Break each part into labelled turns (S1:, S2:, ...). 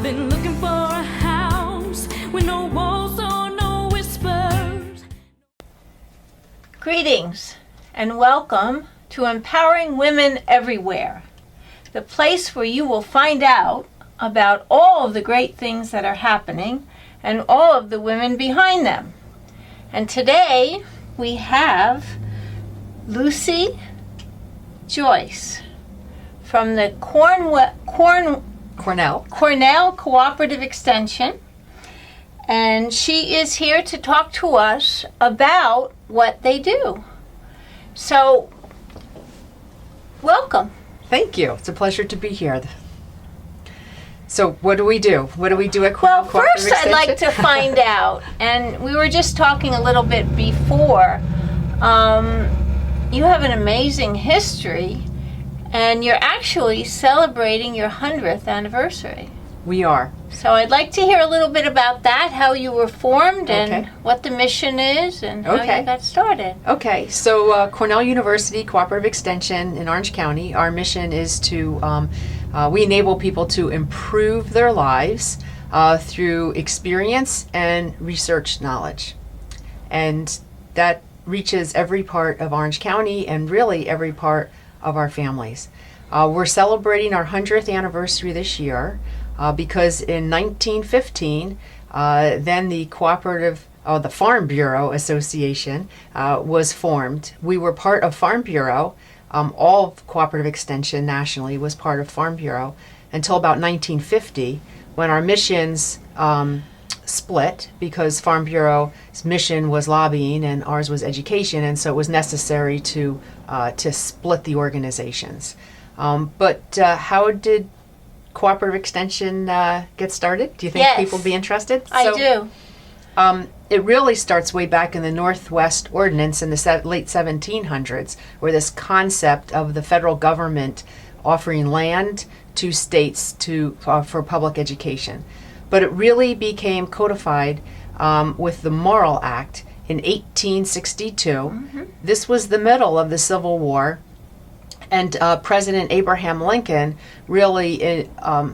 S1: I've been looking for a house with no walls or no whispers.
S2: Greetings and welcome to Empowering Women Everywhere, the place where you will find out about all of the great things that are happening and all of the women behind them. And today we have Lucy Joyce from the Cornell Cooperative Extension, and she is here to talk to us about what they do. So, welcome.
S3: Thank you. It's a pleasure to be here. So what do we do? What do we do at Cornell Cooperative
S2: First
S3: Extension?
S2: I'd like to find out, and we were just talking a little bit before, you have an amazing history, and you're actually celebrating your 100th anniversary.
S3: We are.
S2: So I'd like to hear a little bit about that, how you were formed and
S3: Okay.
S2: what the mission is and how
S3: Okay.
S2: you got started.
S3: Okay, so Cornell University Cooperative Extension in Orange County, our mission is to, we enable people to improve their lives through experience and research knowledge. And that reaches every part of Orange County and really every part of our families. We're celebrating our 100th anniversary this year because in 1915, then the the Farm Bureau Association was formed. We were part of Farm Bureau. All of Cooperative Extension nationally was part of Farm Bureau until about 1950, when our missions split because Farm Bureau's mission was lobbying and ours was education, and so it was necessary to split the organizations. But how did Cooperative Extension get started? Do you think
S2: Yes.
S3: people would be interested?
S2: I do.
S3: It really starts way back in the Northwest Ordinance in the late 1700s, where this concept of the federal government offering land to states for public education. But it really became codified with the Morrill Act in 1862.
S2: Mm-hmm.
S3: This was the middle of the Civil War, and President Abraham Lincoln really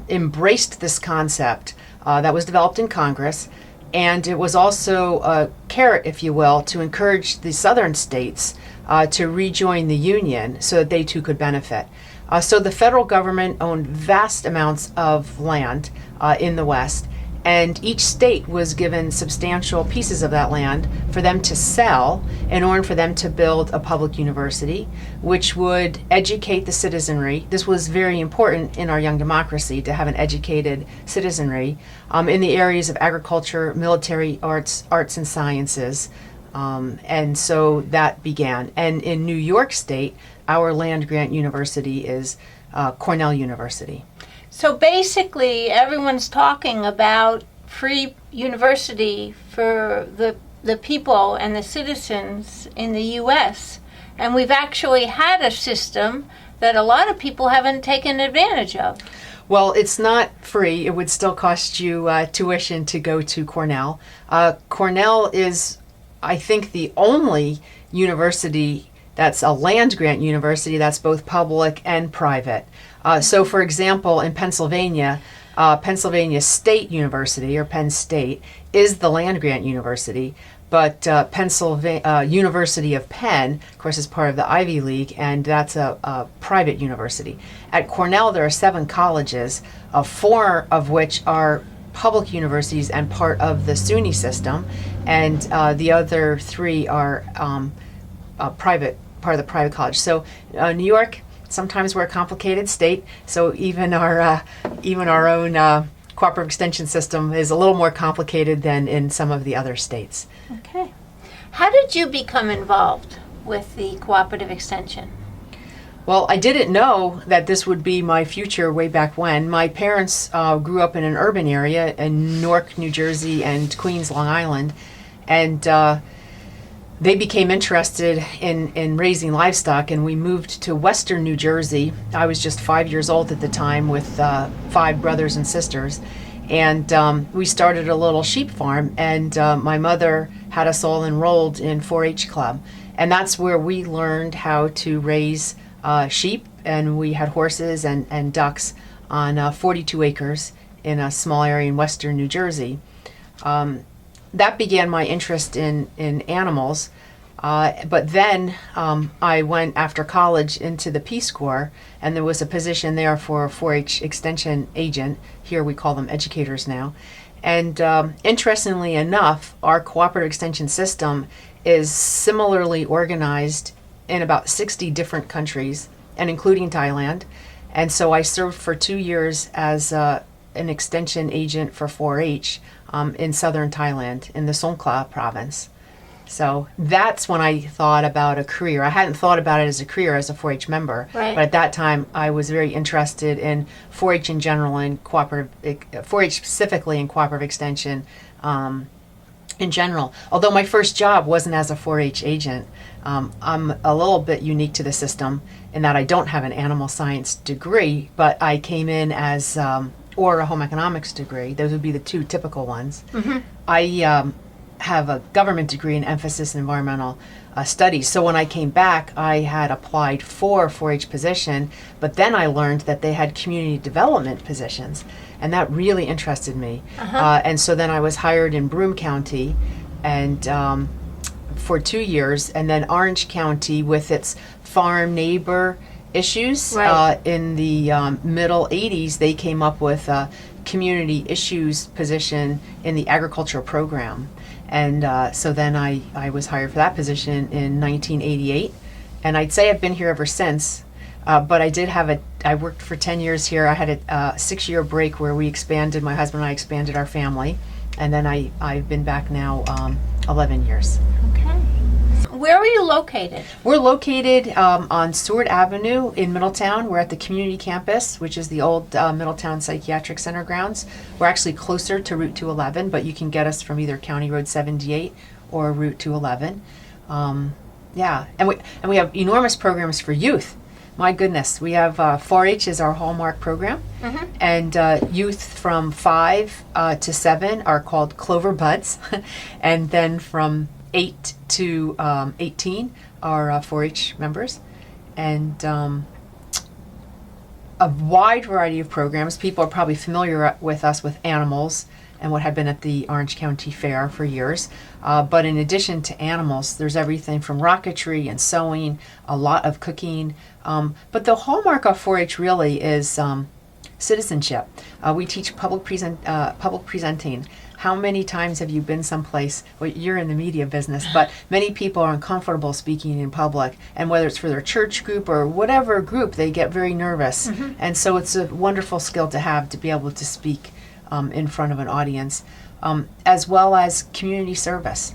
S3: embraced this concept that was developed in Congress. And it was also a carrot, if you will, to encourage the southern states to rejoin the Union so that they too could benefit. So the federal government owned vast amounts of land in the West, and each state was given substantial pieces of that land for them to sell in order for them to build a public university, which would educate the citizenry. This was very important in our young democracy, to have an educated citizenry in the areas of agriculture, military arts and sciences. And so that began. And in New York State, our land-grant university is Cornell University.
S2: So basically, everyone's talking about free university for the people and the citizens in the U.S. And we've actually had a system that a lot of people haven't taken advantage of.
S3: Well, it's not free. It would still cost you tuition to go to Cornell. Cornell is, I think, the only university that's a land-grant university that's both public and private. So, for example, in Pennsylvania, Pennsylvania State University, or Penn State, is the land-grant university, but Pennsylvania University of Penn, of course, is part of the Ivy League, and that's a private university. At Cornell, there are 7 colleges, 4 of which are public universities and part of the SUNY system, and the other 3 are private, part of the private college. So New York, sometimes we're a complicated state, so even our own cooperative extension system is a little more complicated than in some of the other states.
S2: Okay. How did you become involved with the cooperative extension?
S3: Well, I didn't know that this would be my future way back when. My parents grew up in an urban area in Newark, New Jersey, and Queens, Long Island, and they became interested in raising livestock, and we moved to western New Jersey. I was just 5 years old at the time with 5 brothers and sisters, and we started a little sheep farm, and my mother had us all enrolled in 4-H club, and that's where we learned how to raise sheep, and we had horses and ducks on 42 acres in a small area in western New Jersey. That began my interest in animals. But then I went after college into the Peace Corps, and there was a position there for a 4-H extension agent. Here we call them educators now. And interestingly enough, our cooperative extension system is similarly organized in about 60 different countries, and including Thailand. And so I served for 2 years as an extension agent for 4-H in southern Thailand, in the Songkhla province. So that's when I thought about a career. I hadn't thought about it as a career as a 4-H member,
S2: Right.
S3: but at that time I was very interested in 4-H in general and 4-H specifically in cooperative extension in general. Although my first job wasn't as a 4-H agent, I'm a little bit unique to the system in that I don't have an animal science degree, but I came in as or a home economics degree. Those would be the two typical ones.
S2: Mm-hmm.
S3: I have a government degree in emphasis in environmental studies. So when I came back, I had applied for a 4-H position, but then I learned that they had community development positions, and that really interested me. And so then I was hired in Broome County, and for 2 years, and then Orange County with its farm neighbor issues.
S2: Right.
S3: In the middle 80s, they came up with a community issues position in the agricultural program. And so then I was hired for that position in 1988. And I'd say I've been here ever since. But I worked for 10 years here. I had a 6-year break where we expanded, my husband and I expanded our family. And then I've been back now 11 years.
S2: Okay. Where are you located?
S3: We're located on Seward Avenue in Middletown. We're at the community campus, which is the old Middletown Psychiatric Center grounds. We're actually closer to Route 211, but you can get us from either County Road 78 or Route 211. Yeah, and we have enormous programs for youth. My goodness, we have 4-H is our hallmark program, and youth from 5 to 7 are called Clover Buds, and then from 8 to 18 are 4-H members, and a wide variety of programs. People are probably familiar with us with animals and what had been at the Orange County Fair for years. But in addition to animals, there's everything from rocketry and sewing, a lot of cooking. But the hallmark of 4-H really is citizenship. We teach public presenting. How many times have you been someplace, well, you're in the media business, but many people are uncomfortable speaking in public, and whether it's for their church group or whatever group, they get very nervous. And so it's a wonderful skill to have, to be able to speak in front of an audience, as well as community service.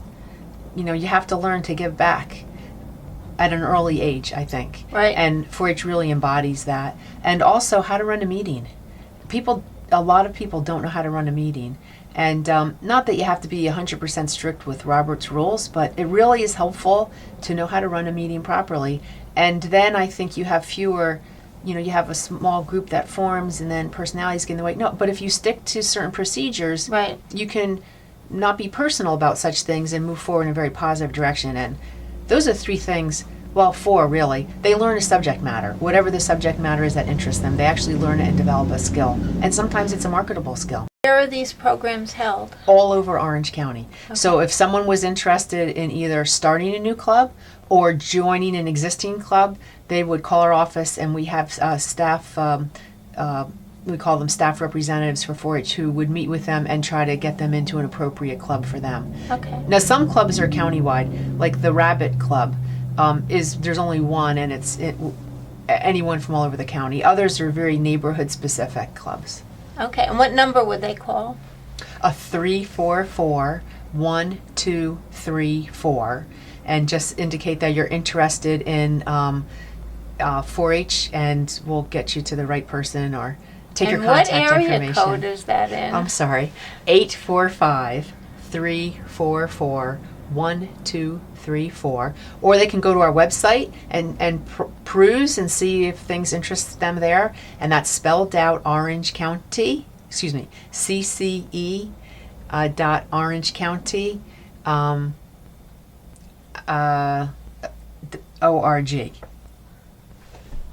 S3: You know, you have to learn to give back at an early age, I think.
S2: Right.
S3: And 4-H really embodies that. And also how to run a meeting. A lot of people don't know how to run a meeting. And not that you have to be 100% strict with Robert's rules, but it really is helpful to know how to run a meeting properly. And then I think you have fewer, you have a small group that forms and then personalities get in the way. No, but if you stick to certain procedures,
S2: Right.
S3: you can not be personal about such things and move forward in a very positive direction. And those are 3 things, well, 4 really. They learn a subject matter. Whatever the subject matter is that interests them, they actually learn it and develop a skill. And sometimes it's a marketable skill.
S2: Where are these programs held?
S3: All over Orange County. So if someone was interested in either starting a new club or joining an existing club, they would call our office, and we have staff, we call them staff representatives for 4-H, who would meet with them and try to get them into an appropriate club for them.
S2: Okay.
S3: Now some clubs are countywide, like the Rabbit Club there's only one, and it's anyone from all over the county. Others are very neighborhood specific clubs.
S2: Okay. And what number would they call?
S3: A 344-1234, and just indicate that you're interested in 4-H, and we'll get you to the right person or take your contact information.
S2: And what area code is that in?
S3: I'm sorry, 845-344-1234, or they can go to our website and peruse and see if things interest them there, and that's spelled out Orange County, CCE .Orange County .org.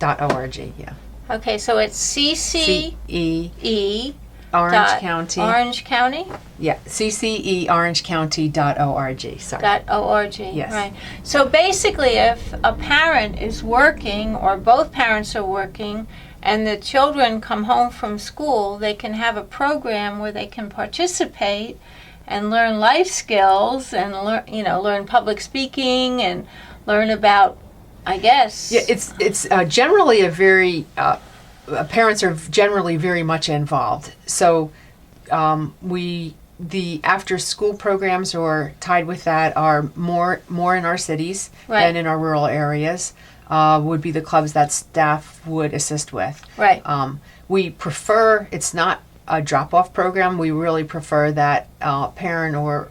S3: .org, yeah.
S2: Okay, so it's CCE
S3: Orange County.
S2: Orange County?
S3: Yeah, cceorangecounty.org. Sorry.
S2: .org.
S3: Yes.
S2: Right. So basically, if a parent is working or both parents are working and the children come home from school, they can have a program where they can participate and learn life skills and learn public speaking and learn about, I guess.
S3: Yeah, it's generally a very parents are generally very much involved. So the after school programs or tied with that are more in our cities than in our rural areas. Would be the clubs that staff would assist with.
S2: Right.
S3: We prefer, it's not a drop-off program. We really prefer that parent or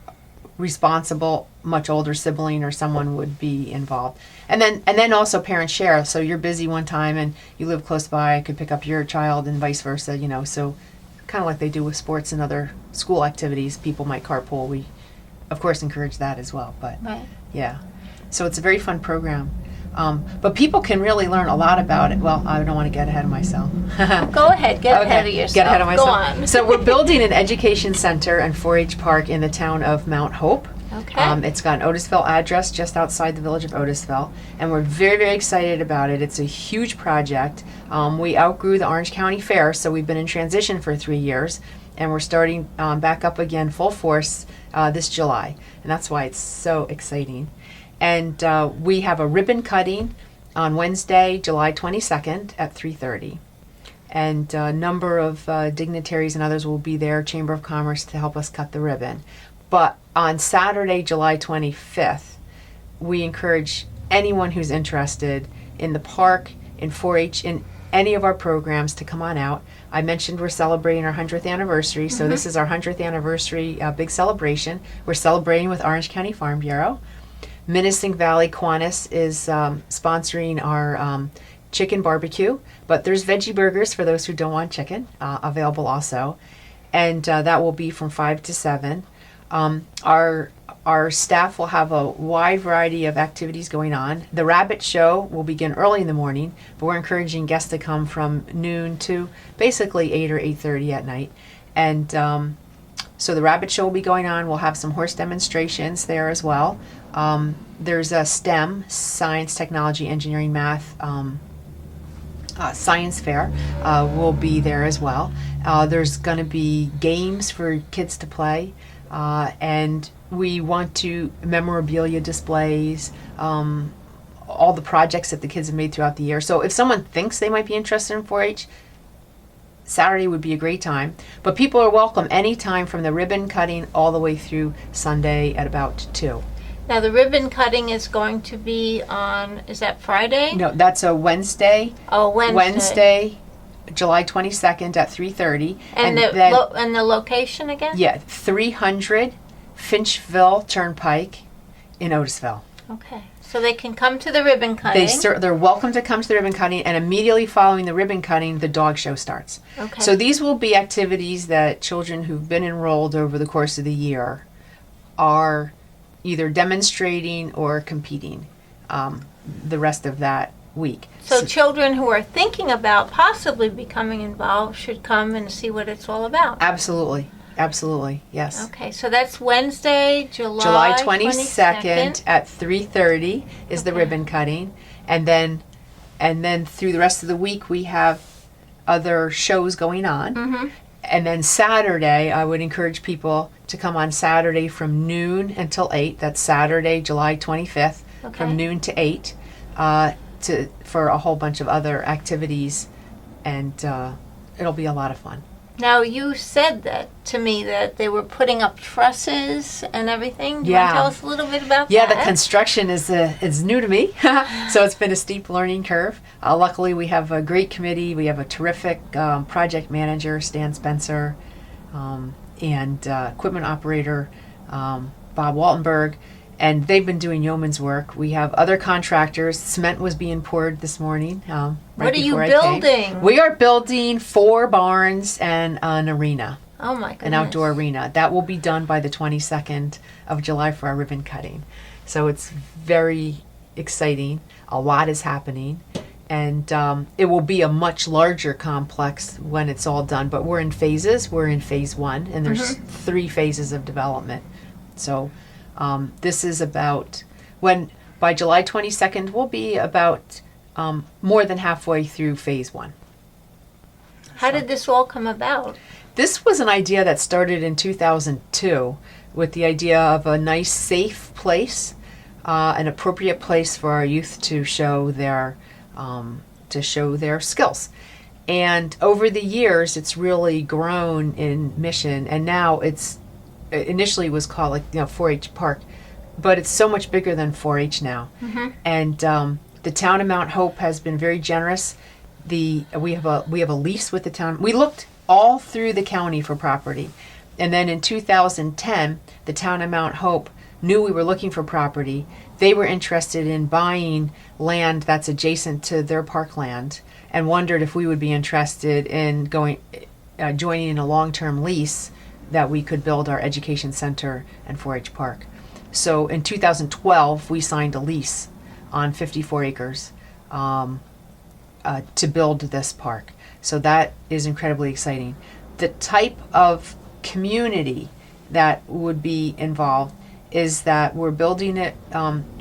S3: responsible, much older sibling or someone would be involved. And then also parents share. So you're busy one time and you live close by, I could pick up your child and vice versa, so kind of like they do with sports and other school activities. People might carpool. We, of course, encourage that as well. But yeah, so it's a very fun program. But people can really learn a lot about it. Well, I don't want to get ahead of myself.
S2: Go ahead, get ahead of yourself.
S3: Get ahead of myself.
S2: Go on.
S3: So we're building an education center and 4-H park in the town of Mount Hope.
S2: Okay.
S3: It's got an Otisville address just outside the village of Otisville, and we're very, very excited about it. It's a huge project. We outgrew the Orange County Fair, so we've been in transition for 3 years, and we're starting back up again full force this July, and that's why it's so exciting. And we have a ribbon cutting on Wednesday, July 22nd at 3:30. And a number of dignitaries and others will be there, Chamber of Commerce, to help us cut the ribbon. But on Saturday, July 25th, we encourage anyone who's interested in the park, in 4-H, in any of our programs to come on out. I mentioned we're celebrating our 100th anniversary, so this is our 100th anniversary big celebration. We're celebrating with Orange County Farm Bureau. Menacing Valley Kiwanis is sponsoring our chicken barbecue, but there's veggie burgers for those who don't want chicken available also, and that will be from 5 to 7. Our staff will have a wide variety of activities going on. The rabbit show will begin early in the morning, but we're encouraging guests to come from noon to basically 8 or 8:30 at night. And so the rabbit show will be going on. We'll have some horse demonstrations there as well. There's a STEM, science, technology, engineering, math, science fair will be there as well. There's going to be games for kids to play. And we want to memorabilia displays, all the projects that the kids have made throughout the year. So if someone thinks they might be interested in 4-H, Saturday would be a great time. But people are welcome anytime from the ribbon cutting all the way through Sunday at about 2.
S2: Now the ribbon cutting is going to be on, is that Friday?
S3: No, that's a Wednesday.
S2: Oh, Wednesday.
S3: July 22nd at 3:30.
S2: And the location again?
S3: Yeah, 300 Finchville Turnpike in Otisville.
S2: Okay. So they can come to the ribbon cutting.
S3: They're welcome to come to the ribbon cutting, and immediately following the ribbon cutting, the dog show starts.
S2: Okay.
S3: So these will be activities that children who've been enrolled over the course of the year are either demonstrating or competing the rest of that week.
S2: So children who are thinking about possibly becoming involved should come and see what it's all about.
S3: Absolutely. Absolutely, yes.
S2: Okay, so that's Wednesday,
S3: July 22nd at 3:30 is the ribbon cutting, and then through the rest of the week we have other shows going on.
S2: Mm-hmm.
S3: And then Saturday, I would encourage people to come on Saturday from noon until 8. That's Saturday, July 25th, from noon to 8, for a whole bunch of other activities, and it'll be a lot of fun.
S2: Now, you said that to me that they were putting up trusses and everything. Do you want to tell us a little bit about that?
S3: Yeah, the construction is new to me, so it's been a steep learning curve. Luckily, we have a great committee. We have a terrific project manager, Stan Spencer, and equipment operator, Bob Waltenberg, and they've been doing yeoman's work. We have other contractors. Cement was being poured this morning.
S2: What are you building?
S3: We are building 4 barns and an arena.
S2: Oh my goodness.
S3: An outdoor arena. That will be done by the 22nd of July for our ribbon cutting. So it's very exciting. A lot is happening. And it will be a much larger complex when it's all done. But we're in phases. We're in phase 1, and there's 3 phases of development. So this is about by July 22nd, we'll be about more than halfway through phase 1.
S2: How did this all come about?
S3: This was an idea that started in 2002 with the idea of a nice, safe place, an appropriate place for our youth to show their skills. And over the years, it's really grown in mission. And now it initially was called 4-H Park, but it's so much bigger than 4-H now. And the town of Mount Hope has been very generous. We have a lease with the town. We looked all through the county for property, and then in 2010, the town of Mount Hope knew we were looking for property. They were interested in buying land that's adjacent to their parkland, and wondered if we would be interested in joining in a long-term lease that we could build our education center and 4-H park. So in 2012, we signed a lease on 54 acres to build this park. So that is incredibly exciting. The type of community that would be involved is that we're building it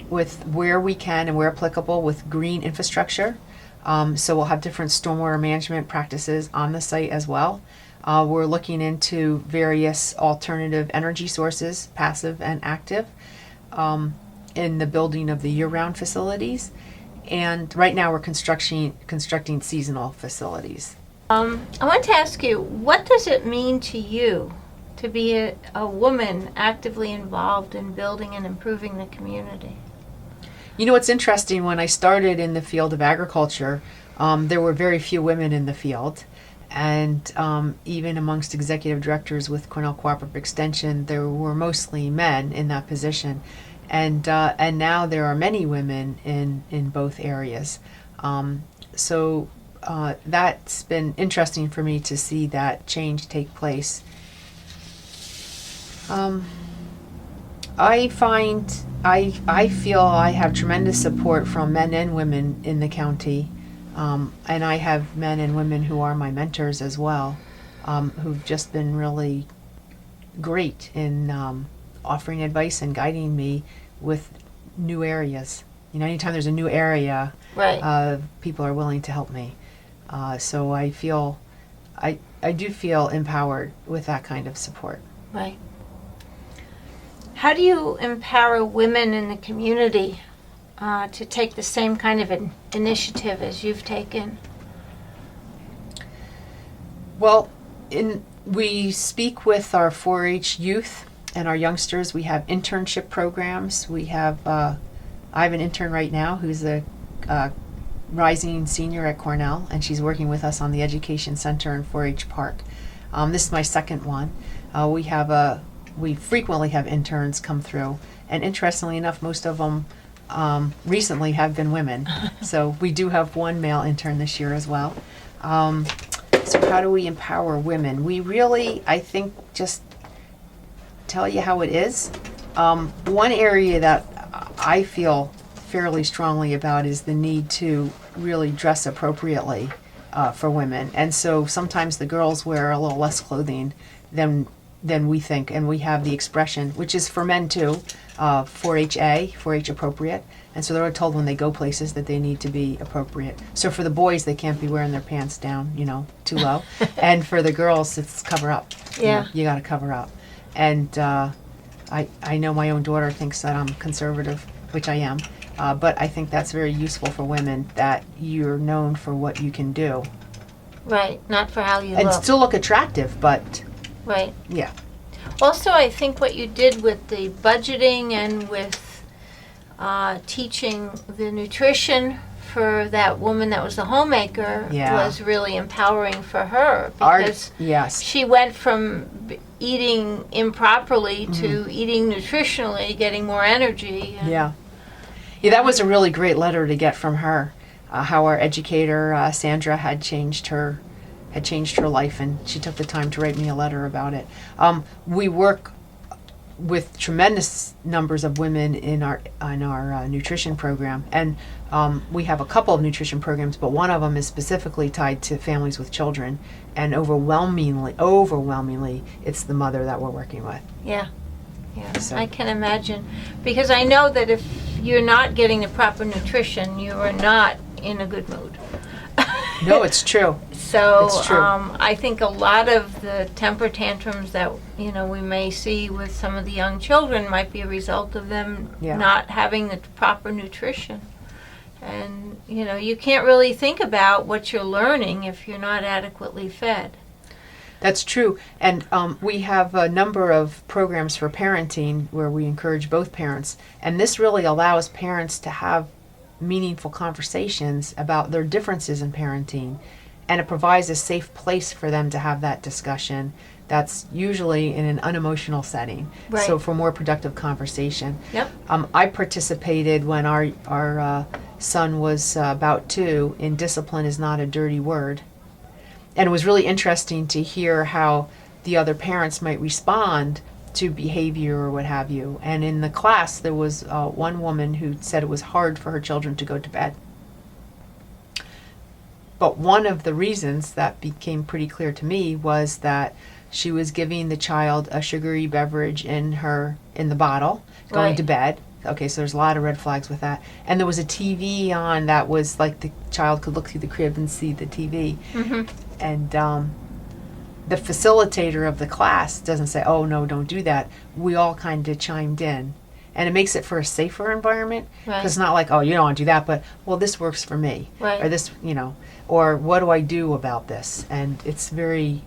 S3: with where we can and where applicable with green infrastructure. So we'll have different stormwater management practices on the site as well. We're looking into various alternative energy sources, passive and active, in the building of the year-round facilities. And right now we're constructing seasonal facilities.
S2: I want to ask you, what does it mean to you to be a woman actively involved in building and improving the community?
S3: You know, it's interesting, when I started in the field of agriculture, there were very few women in the field. And even amongst executive directors with Cornell Cooperative Extension, there were mostly men in that position. And now there are many women in both areas. So that's been interesting for me to see that change take place. I feel I have tremendous support from men and women in the county, and I have men and women who are my mentors as well, who've just been really great in offering advice and guiding me with new areas. You know, anytime there's a new area,
S2: Right.
S3: People are willing to help me. So I do feel empowered with that kind of support.
S2: Right. How do you empower women in the community to take the same kind of an initiative as you've taken?
S3: Well, we speak with our 4-H youth and our youngsters. We have internship programs. We have I have an intern right now who's a rising senior at Cornell, and she's working with us on the Education Center in 4-H Park. This is my second one. We frequently have interns come through, and interestingly enough, most of them recently have been women. So we do have one male intern this year as well. So how do we empower women? We really, I think, just tell you how it is. One area that I feel fairly strongly about is the need to really dress appropriately for women. And so sometimes the girls wear a little less clothing than we think, and we have the expression, which is for men too, 4-HA, 4-H appropriate. And so they're told when they go places that they need to be appropriate. So for the boys, they can't be wearing their pants down, too low. And for the girls, it's cover up.
S2: Yeah.
S3: You got to cover up. And I know my own daughter thinks that I'm conservative, which I am. But I think that's very useful for women, that you're known for what you can do.
S2: Right, not for how you
S3: And
S2: look.
S3: still look attractive, but
S2: Right.
S3: yeah.
S2: Also, I think what you did with the budgeting and with teaching the nutrition for that woman that was the homemaker was really empowering for her, because
S3: Yes.
S2: she went from eating improperly to eating nutritionally, getting more energy.
S3: Yeah, that was a really great letter to get from her. How our educator Sandra had changed her life, and she took the time to write me a letter about it. We work with tremendous numbers of women in our nutrition program, and we have a couple of nutrition programs, but one of them is specifically tied to families with children, and overwhelmingly, it's the mother that we're working with.
S2: Yeah.
S3: So.
S2: I can imagine, because I know that if you're not getting the proper nutrition, you are not in a good mood.
S3: No, it's true.
S2: So
S3: It's true.
S2: I think a lot of the temper tantrums that we may see with some of the young children might be a result of them not having the proper nutrition. And you can't really think about what you're learning if you're not adequately fed.
S3: That's true. And we have a number of programs for parenting where we encourage both parents. And this really allows parents to have meaningful conversations about their differences in parenting. And it provides a safe place for them to have that discussion that's usually in an unemotional setting.
S2: Right.
S3: So for more productive conversation.
S2: Yep.
S3: I participated when our son was about 2 in Discipline is Not a Dirty Word. And it was really interesting to hear how the other parents might respond to behavior or what have you. And in the class, there was one woman who said it was hard for her children to go to bed. But one of the reasons that became pretty clear to me was that she was giving the child a sugary beverage in the bottle, going to bed. Okay, so there's a lot of red flags with that. And there was a TV on that was like the child could look through the crib and see the TV.
S2: Mm-hmm.
S3: And the facilitator of the class doesn't say, oh, no, don't do that. We all kind of chimed in. And it makes it for a safer environment. Because it's not like, oh, you don't want to do that, but, well, this works for me.
S2: Right.
S3: Or this, or what do I do about this? And it's very,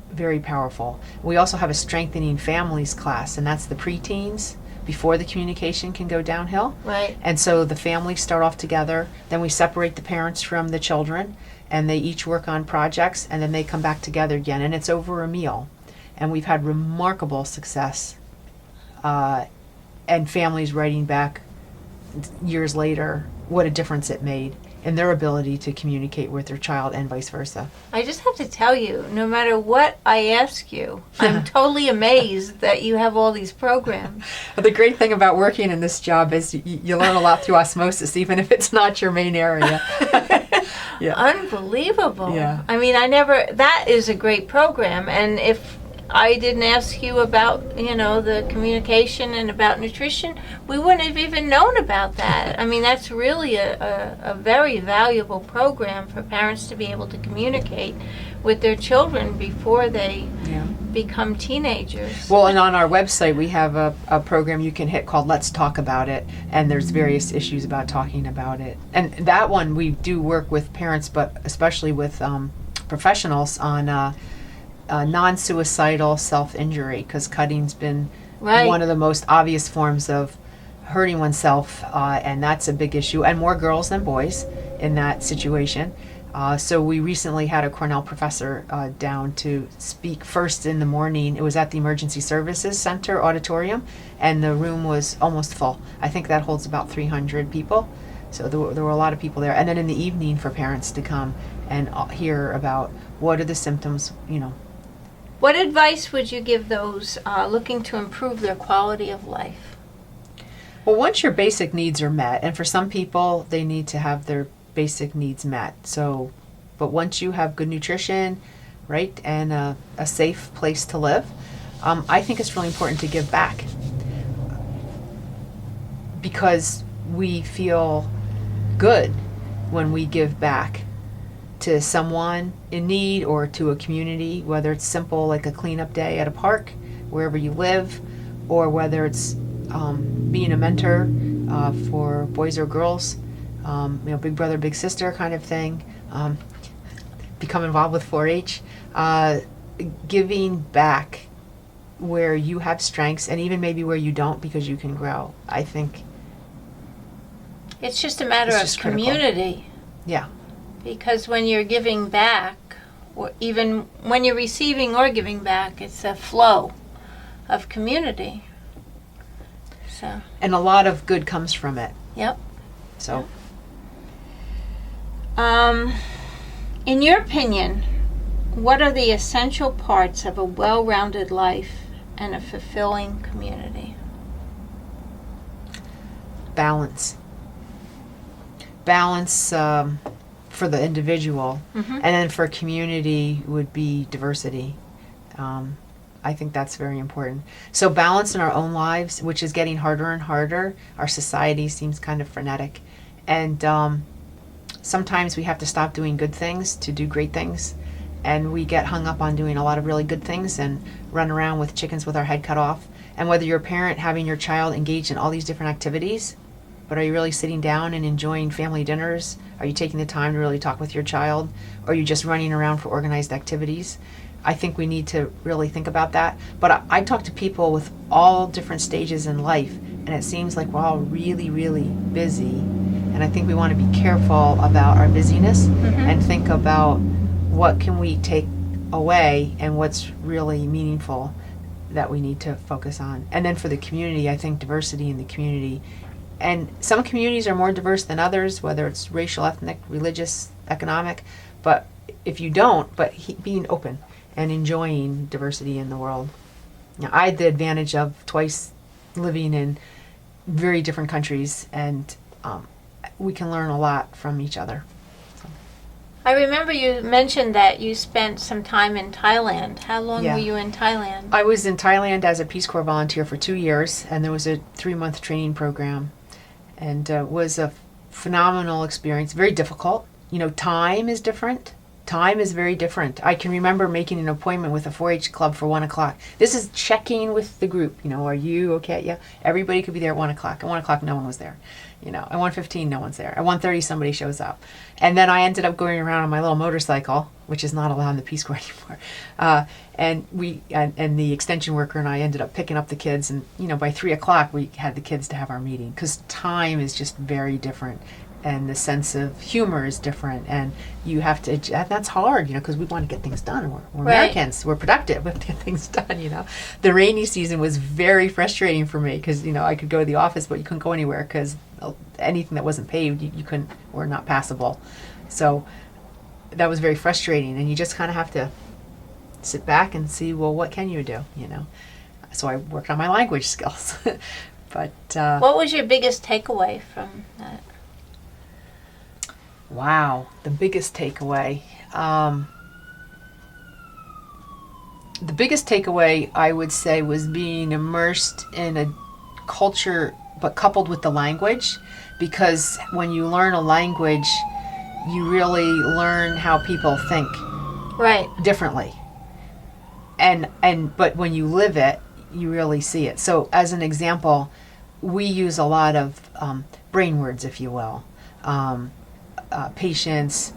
S3: very powerful. We also have a Strengthening Families class, and that's the preteens before the communication can go downhill.
S2: Right.
S3: And so the families start off together, then we separate the parents from the children, and they each work on projects, and then they come back together again, and it's over a meal. And we've had remarkable success, and families writing back years later what a difference it made in their ability to communicate with their child and vice versa.
S2: I just have to tell you, no matter what I ask you, I'm totally amazed that you have all these programs.
S3: The great thing about working in this job is you learn a lot through osmosis, even if it's not your main area. Yeah.
S2: Unbelievable.
S3: Yeah.
S2: I mean, that is a great program. And if I didn't ask you about, the communication and about nutrition, we wouldn't have even known about that. I mean, that's really a very valuable program for parents to be able to communicate with their children before they become teenagers.
S3: Well, and on our website, we have a program you can hit called Let's Talk About It, and there's various issues about talking about it. And that one, we do work with parents, but especially with professionals on non-suicidal self-injury, because cutting's been one of the most obvious forms of hurting oneself, and that's a big issue, and more girls than boys in that situation. So we recently had a Cornell professor down to speak first in the morning. It was at the Emergency Services Center auditorium, and the room was almost full. I think that holds about 300 people. So there were a lot of people there. And then in the evening for parents to come and hear about what are the symptoms,
S2: What advice would you give those looking to improve their quality of life?
S3: Well, once your basic needs are met, and for some people, they need to have their basic needs met. So, but once you have good nutrition, right, and a safe place to live, I think it's really important to give back, because we feel good when we give back to someone in need or to a community, whether it's simple like a cleanup day at a park, wherever you live, or whether it's being a mentor for boys or girls, big brother, big sister kind of thing, become involved with 4-H, giving back where you have strengths and even maybe where you don't, because you can grow. I think
S2: It's just a matter
S3: It's
S2: of
S3: just critical.
S2: community.
S3: Yeah.
S2: Because when you're giving back, or even when you're receiving or giving back, it's a flow of community. So,
S3: And a lot of good comes from it.
S2: yep.
S3: So
S2: In your opinion, what are the essential parts of a well-rounded life and a fulfilling community?
S3: Balance. Balance for the individual, and then for community would be diversity. I think that's very important. So balance in our own lives, which is getting harder and harder. Our society seems kind of frenetic. And sometimes we have to stop doing good things to do great things. And we get hung up on doing a lot of really good things and run around with chickens with our head cut off. And whether you're a parent having your child engaged in all these different activities, but are you really sitting down and enjoying family dinners? Are you taking the time to really talk with your child? Or are you just running around for organized activities? I think we need to really think about that. But I talk to people with all different stages in life, and it seems like we're all really, really busy. And I think we want to be careful about our busyness and think about what can we take away and what's really meaningful that we need to focus on. And then for the community, I think diversity in the community. And some communities are more diverse than others, whether it's racial, ethnic, religious, economic. But if you don't, being open and enjoying diversity in the world. Now, I had the advantage of twice living in very different countries, and we can learn a lot from each other.
S2: I remember you mentioned that you spent some time in Thailand. How long
S3: Yeah.
S2: were you in Thailand?
S3: I was in Thailand as a Peace Corps volunteer for 2 years, and there was a 3-month training program, and was a phenomenal experience. Very difficult. You know, time is different. Time is very different. I can remember making an appointment with a 4-H club for 1 o'clock. This is checking with the group. You know, are you okay? Yeah. Everybody could be there at 1 o'clock. At 1 o'clock, no one was there. You know, at 1:15, no one's there. At 1:30, somebody shows up. And then I ended up going around on my little motorcycle, which is not allowed in the Peace Corps anymore. And the extension worker and I ended up picking up the kids. And, you know, by 3 o'clock, we had the kids to have our meeting, because time is just very different. And the sense of humor is different, and you have to. That's hard, you know, because we want to get things done. We're
S2: Right.
S3: Americans. We're productive. We have to get things done. You know, the rainy season was very frustrating for me because, you know, I could go to the office, but you couldn't go anywhere because anything that wasn't paved, you couldn't, or not passable. So that was very frustrating, and you just kind of have to sit back and see, well, what can you do? You know, so I worked on my language skills. But
S2: What was your biggest takeaway from that?
S3: wow, the biggest takeaway. The biggest takeaway, I would say, was being immersed in a culture, but coupled with the language. Because when you learn a language, you really learn how people think
S2: Right.
S3: differently. But when you live it, you really see it. So as an example, we use a lot of brain words, if you will. Patience,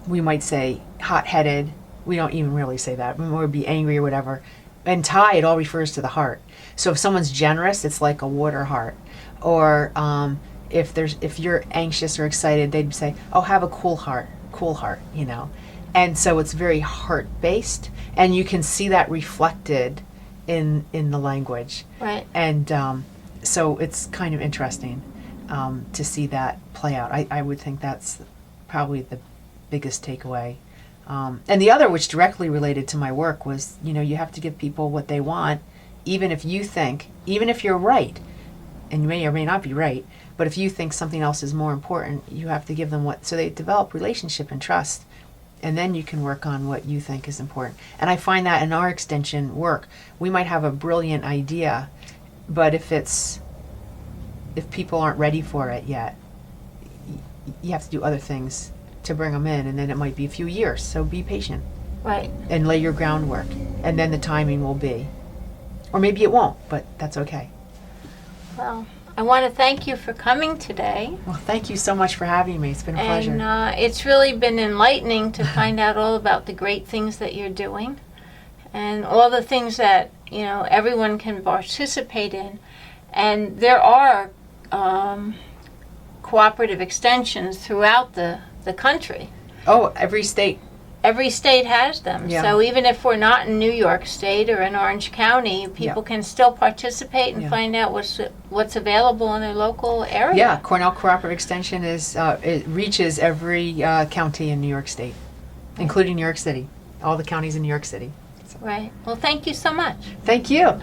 S3: we might say hot-headed. We don't even really say that. We would be angry or whatever. In Thai, it all refers to the heart. So if someone's generous, it's like a water heart. Or if you're anxious or excited, they'd say, "Oh, have a cool heart," you know. And so it's very heart-based, and you can see that reflected in the language.
S2: Right.
S3: And so it's kind of interesting to see that play out. I would think that's probably the biggest takeaway. And the other, which directly related to my work, was, you know, you have to give people what they want, even if you're right, and you may or may not be right, but if you think something else is more important, you have to give them so they develop relationship and trust, and then you can work on what you think is important. And I find that in our extension work, we might have a brilliant idea, but if people aren't ready for it yet, you have to do other things to bring them in, and then it might be a few years. So be patient
S2: Right.
S3: and lay your groundwork, and then the timing will be. Or maybe it won't, but that's okay.
S2: Well, I want to thank you for coming today.
S3: Well, thank you so much for having me. It's been a pleasure.
S2: And it's really been enlightening to find out all about the great things that you're doing and all the things that, you know, everyone can participate in. And there are cooperative extensions throughout the country.
S3: Oh, every state.
S2: Every state has them.
S3: Yeah.
S2: So even if we're not in New York State or in Orange County, people can still participate and
S3: Yeah.
S2: find out what's available in their local area.
S3: Yeah, Cornell Cooperative Extension it reaches every county in New York State, including New York City, all the counties in New York City. So.
S2: Right. Well, thank you so much.
S3: Thank you.